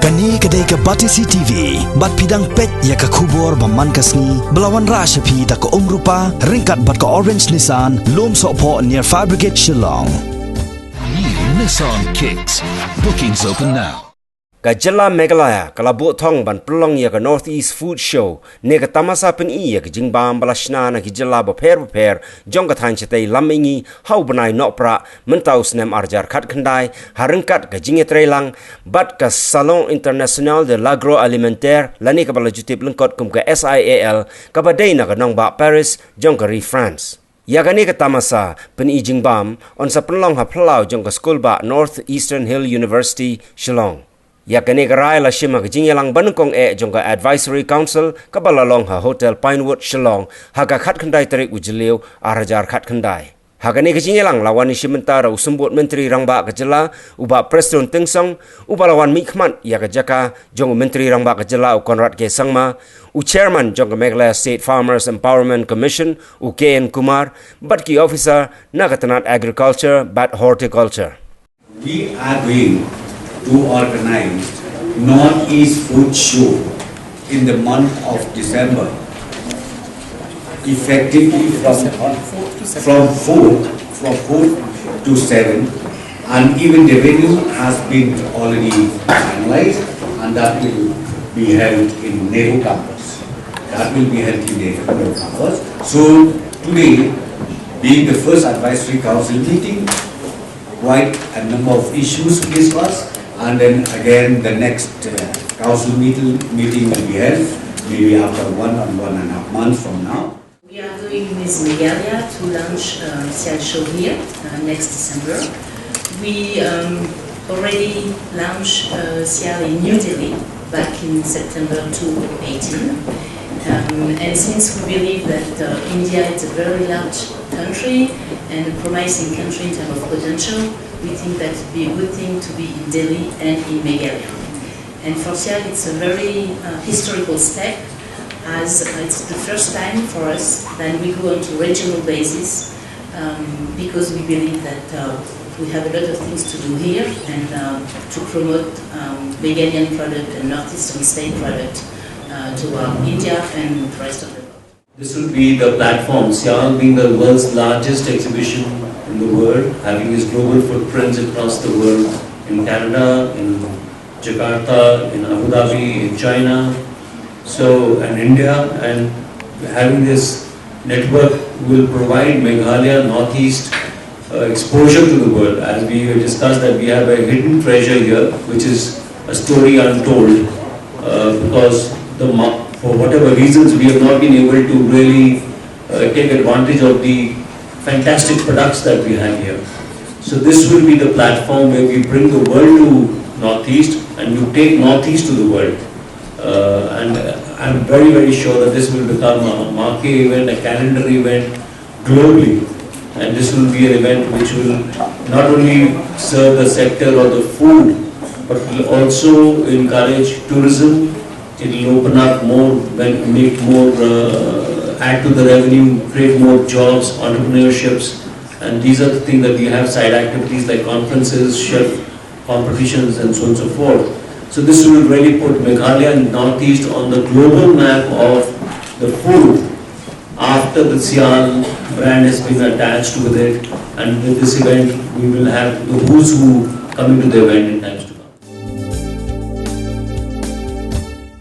Kani kadai ka Batisi TV, bat pidang pet ya ka kubor baman kasni, belawan rasha pi da ka Nohprah, ringkat bat ka Orange Nissan, lom sokpo near Fabricate Shillong. New Nissan Kicks. Bookings open now. Gajala Meghalaya kalabut Thong ban Pynlong ya ka Northeast Food Show ne ka tamasa pen I ya ka jingbam balashna na gijala baper jong ka than chete lamingi hau banai Nohprah mentau snem arjar khat khandai harengkat ka jinge trelang bat ka Salon International de l'Agroalimentaire lani ka balajutip lengkot kum ka SIAL ka badai na ka nongba Paris jong ka France. Yagani ka tamasa pen I jingbam on sa Pynlong ha plau jong ka school ba Northeastern Hill University Shillong. Yakani garai la shima jingelang banukong jong ka Advisory Council kabalalong ha Hotel Pinewood Shillong haga khat khandai tarik ujliu arajar khat khandai. Hagani jingelang lawani shimantara usumbut menteri rangba kajela uba Preston Tingsong uba lawan mikmat ya jaka jong menteri rangba kajela u Konrad K Sangma u chairman jong Meghalaya State Farmers Empowerment Commission u KN Kumar bat ki officer nagatanat agriculture bat horticulture. We are going to organize Northeast Food Show in the month of December, effectively from 4 to 7, and even the venue has been already finalized, and that will be held in Nehru campus. So today, being the first advisory council meeting, quite a number of issues discussed. And then again, the next council meeting will be held maybe after 1 and 1.5 months from now. We are doing with Meghalaya to launch a show here next December. We already launched CIAL in New Delhi back in September 2018. And since we believe that India is a very large country and a promising country in terms of potential, we think that it would be a good thing to be in Delhi and in Meghalaya. And for CIAL, it's a very historical step, as it's the first time for us that we go on to regional basis, because we believe that we have a lot of things to do here and to promote Meghalayan product and Northeastern state product to India and the rest of the world. This will be the platform, CIAL being the world's largest exhibition in the world, having its global footprints across the world, in Canada, in Jakarta, in Abu Dhabi, in China, and India, and having this network will provide Meghalaya Northeast exposure to the world. As we discussed, that we have a hidden treasure here, which is a story untold, because for whatever reasons we have not been able to really take advantage of the fantastic products that we have here. So this will be the platform where we bring the world to Northeast and you take Northeast to the world. And I'm very, very sure that this will become a marquee event, a calendar event globally. And this will be an event which will not only serve the sector or the food, but will also encourage tourism. It will open up more, make more, add to the revenue, create more jobs, entrepreneurships, and these are the things that we have side activities like conferences, chef competitions, and so on and so forth. So this will really put Meghalaya and Northeast on the global map of the food after the CIAL brand has been attached with it, and with this event we will have the who's who coming to the event in time.